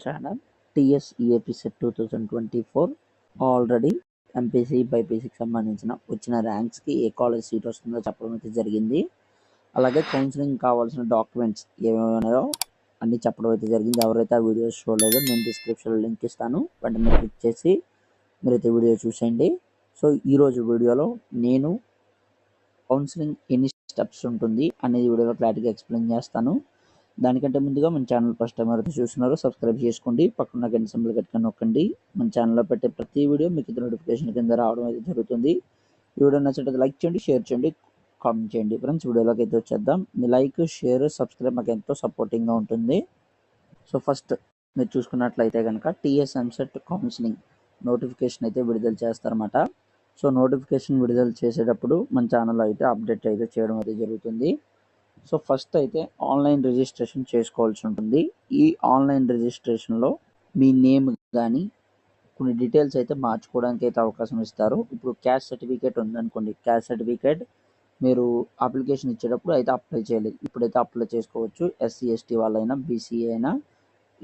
Channel టీఎస్ఈఏపీ set 2024 already MPC బైపీసీకి సంబంధించిన వచ్చిన ర్యాంక్స్కి ఏ college seat వస్తుందో చెప్పడం అయితే జరిగింది. అలాగే కౌన్సిలింగ్ కావాల్సిన డాక్యుమెంట్స్ ఏమేమో అన్నీ చెప్పడం అయితే జరిగింది. ఎవరైతే ఆ వీడియోస్ చూడలేదో నేను డిస్క్రిప్షన్లో లింక్ ఇస్తాను, వెంటనే క్లిక్ చేసి మీరైతే వీడియో చూసేయండి. సో ఈరోజు వీడియోలో నేను కౌన్సిలింగ్ ఎన్ని స్టెప్స్ ఉంటుంది అనేది వీడియోలో క్లారిటీగా ఎక్స్ప్లెయిన్ చేస్తాను. దానికంటే ముందుగా మన ఛానల్ ఫస్ట్ టైం ఎవరైతే చూస్తున్నారో సబ్స్క్రైబ్ చేసుకోండి, పక్కన గంట సింబల్ గట్టిగా నొక్కండి. మన ఛానల్లో పెట్టే ప్రతి వీడియో మీకు నోటిఫికేషన్ కింద రావడం అయితే జరుగుతుంది. ఈ వీడియో నచ్చినట్లయితే లైక్ చేయండి, షేర్ చేయండి, కామెంట్ చేయండి. ఫ్రెండ్స్ వీడియోలోకి అయితే వచ్చేద్దాం. మీ లైక్, షేర్, సబ్స్క్రైబ్ మాకు ఎంతో సపోర్టింగ్గా ఉంటుంది. సో ఫస్ట్ మీరు చూసుకున్నట్లయితే కనుక టీఎస్ ఎంసెట్ కౌన్సిలింగ్ నోటిఫికేషన్ అయితే విడుదల చేస్తారన్నమాట. సో నోటిఫికేషన్ విడుదల చేసేటప్పుడు మన ఛానల్లో అయితే అప్డేట్ అయితే చేయడం అయితే జరుగుతుంది. సో ఫస్ట్ అయితే ఆన్లైన్ రిజిస్ట్రేషన్ చేసుకోవాల్సి ఉంటుంది. ఈ ఆన్లైన్ రిజిస్ట్రేషన్లో మీ నేమ్ కానీ కొన్ని డీటెయిల్స్ అయితే మార్చుకోవడానికి అయితే అవకాశం ఇస్తారు. ఇప్పుడు క్యాస్ట్ సర్టిఫికేట్ ఉందనుకోండి, క్యాస్ట్ సర్టిఫికేట్ మీరు అప్లికేషన్ ఇచ్చేటప్పుడు అయితే అప్లై చేయలేదు, ఇప్పుడైతే అప్లై చేసుకోవచ్చు. ఎస్సీ ఎస్టీ వాళ్ళైనా, బీసీ అయినా,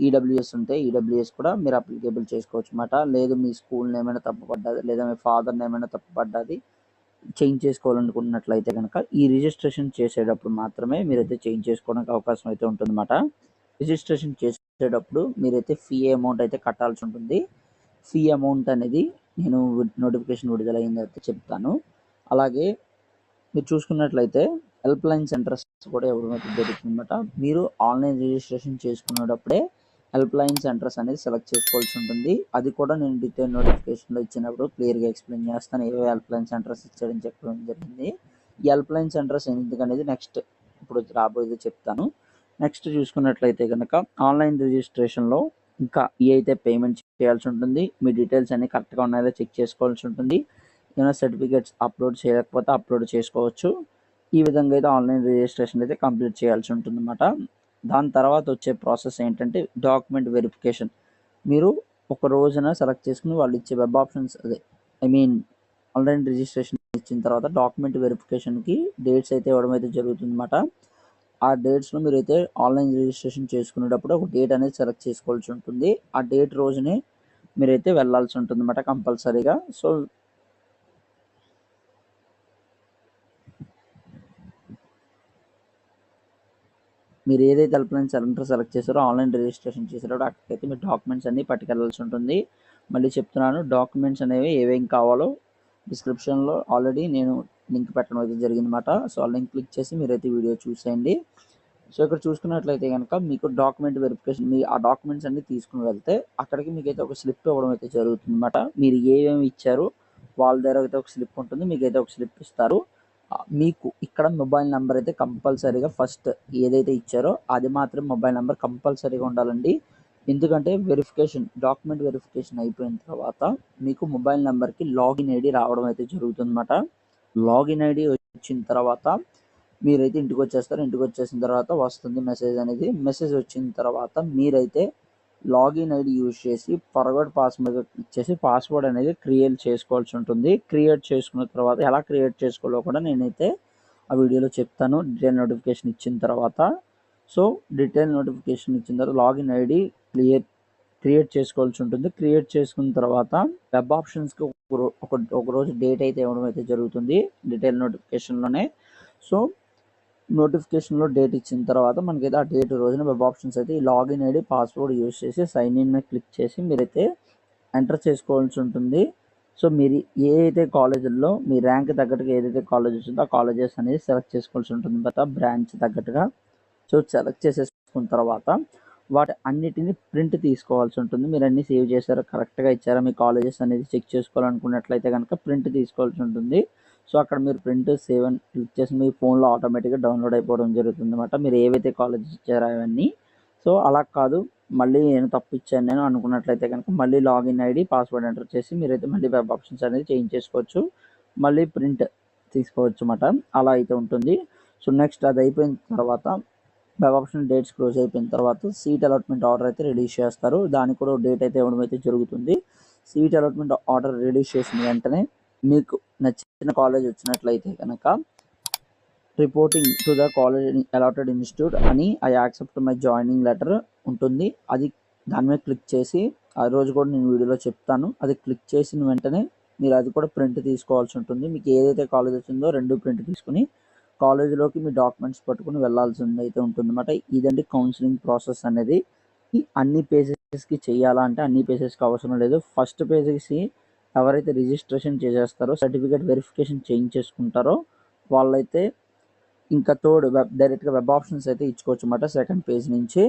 ఈడబ్ల్యూఎస్ ఉంటే ఈడబ్ల్యూఎస్ కూడా మీరు అప్లికేబుల్ చేసుకోవచ్చు అన్నమాట. లేదు మీ స్కూల్ నేమ్ అయినా తప్పుపడ్డది, లేదా మీ ఫాదర్ నేమ్ అయినా తప్పుపడ్డది చేంజ్ చేసుకోవాలనుకున్నట్లయితే కనుక ఈ రిజిస్ట్రేషన్ చేసేటప్పుడు మాత్రమే మీరైతే చేంజ్ చేసుకోవడానికి అవకాశం అయితే ఉంటుందన్నమాట. రిజిస్ట్రేషన్ చేసేటప్పుడు మీరైతే ఫీ అమౌంట్ అయితే కట్టాల్సి ఉంటుంది. ఫీ అమౌంట్ అనేది నేను నోటిఫికేషన్ విడుదలైంది అయితే చెప్తాను. అలాగే మీరు చూసుకున్నట్లయితే హెల్ప్ లైన్ సెంటర్స్ కూడా ఇవ్వడం అయితే జరుగుతుందన్నమాట. మీరు ఆన్లైన్ రిజిస్ట్రేషన్ చేసుకునేటప్పుడే హెల్ప్ లైన్ సెంటర్స్ అనేది సెలెక్ట్ చేసుకోవాల్సి ఉంటుంది. అది కూడా నేను డీటెయిల్ నోటిఫికేషన్లో ఇచ్చినప్పుడు క్లియర్గా ఎక్స్ప్లెయిన్ చేస్తాను, ఏవే హెల్ప్ లైన్ సెంటర్స్ ఇచ్చాడని చెప్పడం జరిగింది. ఈ హెల్ప్ లైన్ సెంటర్స్ ఎందుకనేది నెక్స్ట్ ఇప్పుడు రాబోయేది చెప్తాను. నెక్స్ట్ చూసుకున్నట్లయితే కనుక ఆన్లైన్ రిజిస్ట్రేషన్లో ఇంకా అయితే పేమెంట్ చేయాల్సి ఉంటుంది. మీ డీటెయిల్స్ అన్ని కరెక్ట్గా ఉన్నాయో చెక్ చేసుకోవాల్సి ఉంటుంది. ఏమైనా సర్టిఫికేట్స్ అప్లోడ్ చేయకపోతే అప్లోడ్ చేసుకోవచ్చు. ఈ విధంగా అయితే ఆన్లైన్ రిజిస్ట్రేషన్ అయితే కంప్లీట్ చేయాల్సి ఉంటుందన్నమాట. దాని తర్వాత వచ్చే ప్రాసెస్ ఏంటంటే డాక్యుమెంట్ వెరిఫికేషన్. మీరు ఒక రోజున సెలెక్ట్ చేసుకుని వాళ్ళు ఇచ్చే వెబ్ ఆప్షన్స్ ఆన్లైన్ రిజిస్ట్రేషన్ ఇచ్చిన తర్వాత డాక్యుమెంట్ వెరిఫికేషన్కి డేట్స్ అయితే ఇవ్వడం అయితే జరుగుతుందన్నమాట. ఆ డేట్స్లో మీరైతే ఆన్లైన్ రిజిస్ట్రేషన్ చేసుకునేటప్పుడు ఒక డేట్ అనేది సెలెక్ట్ చేసుకోవాల్సి ఉంటుంది. ఆ డేట్ రోజునే మీరైతే వెళ్ళాల్సి ఉంటుంది అన్నమాట కంపల్సరీగా. సో మీరు ఏదైతే హెల్ప్ లైన్ సెంటర్ సెలెక్ట్ చేశారో ఆన్లైన్ రిజిస్ట్రేషన్ చేసేటప్పుడు అక్కడికైతే మీరు డాక్యుమెంట్స్ అన్నీ పట్టుకెళ్ళాల్సి ఉంటుంది. మళ్ళీ చెప్తున్నాను, డాక్యుమెంట్స్ అనేవి ఏమేమి కావాలో డిస్క్రిప్షన్లో ఆల్రెడీ నేను లింక్ పెట్టడం అయితే జరిగిందన్నమాట. సో ఆ లింక్ క్లిక్ చేసి మీరైతే వీడియో చూసేయండి. సో ఇక్కడ చూసుకున్నట్లయితే కనుక మీకు డాక్యుమెంట్ వెరిఫికేషన్, మీ ఆ డాక్యుమెంట్స్ అన్ని తీసుకుని వెళ్తే అక్కడికి మీకైతే ఒక స్లిప్ ఇవ్వడం అయితే జరుగుతుంది అన్నమాట. మీరు ఏమేమి ఇచ్చారో వాళ్ళ దగ్గర అయితే ఒక స్లిప్ ఉంటుంది, మీకైతే ఒక స్లిప్ ఇస్తారు. మీకు ఇక్కడ మొబైల్ నెంబర్ అయితే కంపల్సరీగా ఫస్ట్ ఏదైతే ఇచ్చారో అది మాత్రం మొబైల్ నెంబర్ కంపల్సరీగా ఉండాలండి. ఎందుకంటే డాక్యుమెంట్ వెరిఫికేషన్ అయిపోయిన తర్వాత మీకు మొబైల్ నెంబర్కి లాగిన్ ఐడి రావడం అయితే జరుగుతుందన్నమాట. లాగిన్ ఐడి వచ్చిన తర్వాత మీరైతే ఇంటికి వచ్చేస్తారు. ఇంటికి వచ్చేసిన తర్వాత వస్తుంది మెసేజ్ అనేది. మెసేజ్ వచ్చిన తర్వాత మీరైతే లాగిన్ ఐడి యూజ్ చేసి ఫర్వర్డ్ పాస్వర్డ్ ఇచ్చేసి పాస్వర్డ్ అనేది క్రియేట్ చేసుకోవాల్సి ఉంటుంది. క్రియేట్ చేసుకున్న తర్వాత ఎలా క్రియేట్ చేసుకోవాలో కూడా నేనైతే ఆ వీడియోలో చెప్తాను డీటెయిల్ నోటిఫికేషన్ ఇచ్చిన తర్వాత. సో డీటెయిల్ నోటిఫికేషన్ ఇచ్చిన తర్వాత లాగిన్ ఐడి క్రియేట్ చేసుకోవాల్సి ఉంటుంది. క్రియేట్ చేసుకున్న తర్వాత వెబ్ ఆప్షన్స్కి ఒక రోజు డేట్ అయితే ఇవ్వడం అయితే జరుగుతుంది డీటెయిల్ నోటిఫికేషన్లోనే. సో నోటిఫికేషన్లో డేట్ ఇచ్చిన తర్వాత మనకైతే ఆ డేట్ రోజున వెబ్ ఆప్షన్స్ అయితే ఈ లాగిన్ ఐడి పాస్వర్డ్ యూజ్ చేసి సైన్ ఇన్ మీద క్లిక్ చేసి మీరైతే ఎంటర్ చేసుకోవాల్సి ఉంటుంది. సో మీరు ఏదైతే కాలేజీల్లో మీ ర్యాంక్ తగ్గట్టుగా ఏదైతే కాలేజ్ వచ్చిందో ఆ కాలేజెస్ అనేది సెలెక్ట్ చేసుకోవాల్సి ఉంటుంది తర్వాత బ్రాంచ్ తగ్గట్టుగా. సో సెలెక్ట్ చేసేసుకున్న తర్వాత వాటి అన్నిటిని ప్రింట్ తీసుకోవాల్సి ఉంటుంది. మీరు అన్ని సేవ్ చేశారో కరెక్ట్గా ఇచ్చారా మీ కాలేజెస్ అనేది చెక్ చేసుకోవాలనుకున్నట్లయితే కనుక ప్రింట్ తీసుకోవాల్సి ఉంటుంది. సో అక్కడ మీరు ప్రింట్ సేవ్ అని క్లిక్ చేసి మీ ఫోన్లో ఆటోమేటిక్గా డౌన్లోడ్ అయిపోవడం జరుగుతుంది అన్నమాట, మీరు ఏవైతే కాలేజ్ ఇచ్చారో అవన్నీ. సో అలా కాదు, మళ్ళీ నేను తప్పు ఇచ్చాను నేను అనుకున్నట్లయితే కనుక మళ్ళీ లాగిన్ ఐడి పాస్వర్డ్ ఎంటర్ చేసి మీరైతే మళ్ళీ వెబ్ ఆప్షన్స్ అనేది చేంజ్ చేసుకోవచ్చు, మళ్ళీ ప్రింట్ తీసుకోవచ్చు అన్నమాట. అలా అయితే ఉంటుంది. సో నెక్స్ట్ అది అయిపోయిన తర్వాత వెబ్ ఆప్షన్ డేట్స్ క్లోజ్ అయిపోయిన తర్వాత సీట్ అలాట్మెంట్ ఆర్డర్ అయితే రిలీజ్ చేస్తారు. దానికి కూడా డేట్ అయితే ఇవ్వడం అయితే జరుగుతుంది. సీట్ అలాట్మెంట్ ఆర్డర్ రిలీజ్ చేసిన వెంటనే మీకు నచ్చిన కాలేజ్ వచ్చినట్లయితే కనుక reporting to the college allotted institute అని I accept my joining letter ఉంటుంది. అది దాని మీద క్లిక్ చేసి ఆ రోజు కూడా నేను వీడియోలో చెప్తాను. అది క్లిక్ చేసిన వెంటనే మీరు అది కూడా ప్రింట్ తీసుకోవాల్సి ఉంటుంది. మీకు ఏదైతే కాలేజ్ వచ్చిందో 2 ప్రింట్ తీసుకొని కాలేజీలోకి మీ డాక్యుమెంట్స్ పట్టుకొని వెళ్ళాల్సింది అయితే ఉంటుందన్నమాట. ఇదండి కౌన్సిలింగ్ ప్రాసెస్ అనేది. అన్ని పేజెస్కి చేయాలా అంటే అన్ని పేజెస్కి అవసరం లేదు. ఫస్ట్ పేజెస్కి ఎవరైతే రిజిస్ట్రేషన్ చేసేస్తారో సర్టిఫికేట్ వెరిఫికేషన్ చేయించేసుకుంటారో వాళ్ళైతే ఇంకా తోడు డైరెక్ట్గా వెబ్ ఆప్షన్స్ అయితే ఇచ్చుకోవచ్చు అన్నమాట. సెకండ్ పేజ్ నుంచి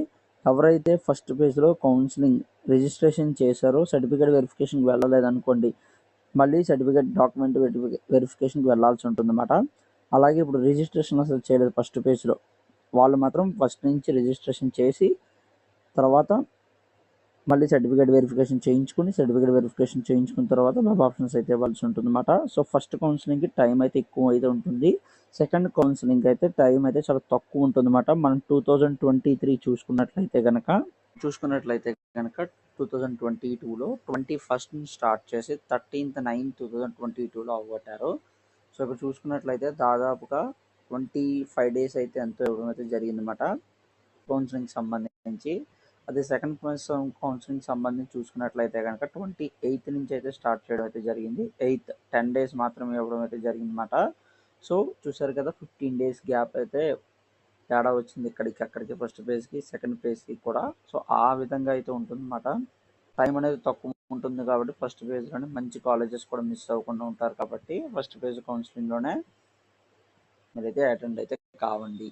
ఎవరైతే ఫస్ట్ పేజ్లో కౌన్సిలింగ్ రిజిస్ట్రేషన్ చేశారో సర్టిఫికేట్ వెరిఫికేషన్కి వెళ్ళలేదనుకోండి, మళ్ళీ సర్టిఫికేట్ డాక్యుమెంట్ వెరిఫికేషన్కి వెళ్ళాల్సి ఉంటుందన్నమాట. అలాగే ఇప్పుడు రిజిస్ట్రేషన్ అసలు చేయలేదు ఫస్ట్ పేజ్లో వాళ్ళు మాత్రం ఫస్ట్ నుంచి రిజిస్ట్రేషన్ చేసి తర్వాత మళ్ళీ సర్టిఫికేట్ వెరిఫికేషన్ చేయించుకున్న తర్వాత వెబ్ ఆప్షన్స్ అయితే ఇవ్వాల్సి ఉంటుందన్నమాట. సో ఫస్ట్ కౌన్సిలింగ్కి టైం అయితే ఎక్కువ అయితే ఉంటుంది. సెకండ్ కౌన్సిలింగ్ అయితే టైం అయితే చాలా తక్కువ ఉంటుందన్నమాట. మనం 2023 చూసుకున్నట్లయితే కనుక 2022లో 21st స్టార్ట్ చేసి 13/9/2022లో అవగొట్టారు. సో ఇక్కడ చూసుకున్నట్లయితే దాదాపుగా 25 డేస్ అయితే ఎంతో ఇవ్వడం అయితే జరిగిందన్నమాట కౌన్సిలింగ్ సంబంధించి. అదే సెకండ్ కౌన్సిలింగ్ సంబంధించి చూసుకున్నట్లయితే కనుక 28 నుంచి అయితే స్టార్ట్ చేయడం అయితే జరిగింది. 10 డేస్ మాత్రమే ఇవ్వడం అయితే జరిగిందన్నమాట. సో చూసారు కదా 15 డేస్ గ్యాప్ అయితే తేడా వచ్చింది ఇక్కడికి అక్కడికి ఫస్ట్ పేజ్కి సెకండ్ పేజ్కి కూడా. సో ఆ విధంగా అయితే ఉంటుందన్నమాట. టైం అనేది తక్కువ ఉంటుంది కాబట్టి ఫస్ట్ పేజ్లోనే మంచి కాలేజెస్ కూడా మిస్ అవ్వకుండా ఉంటారు కాబట్టి ఫస్ట్ పేజ్ కౌన్సిలింగ్లోనే మీరైతే అటెండ్ అయితే కావండి.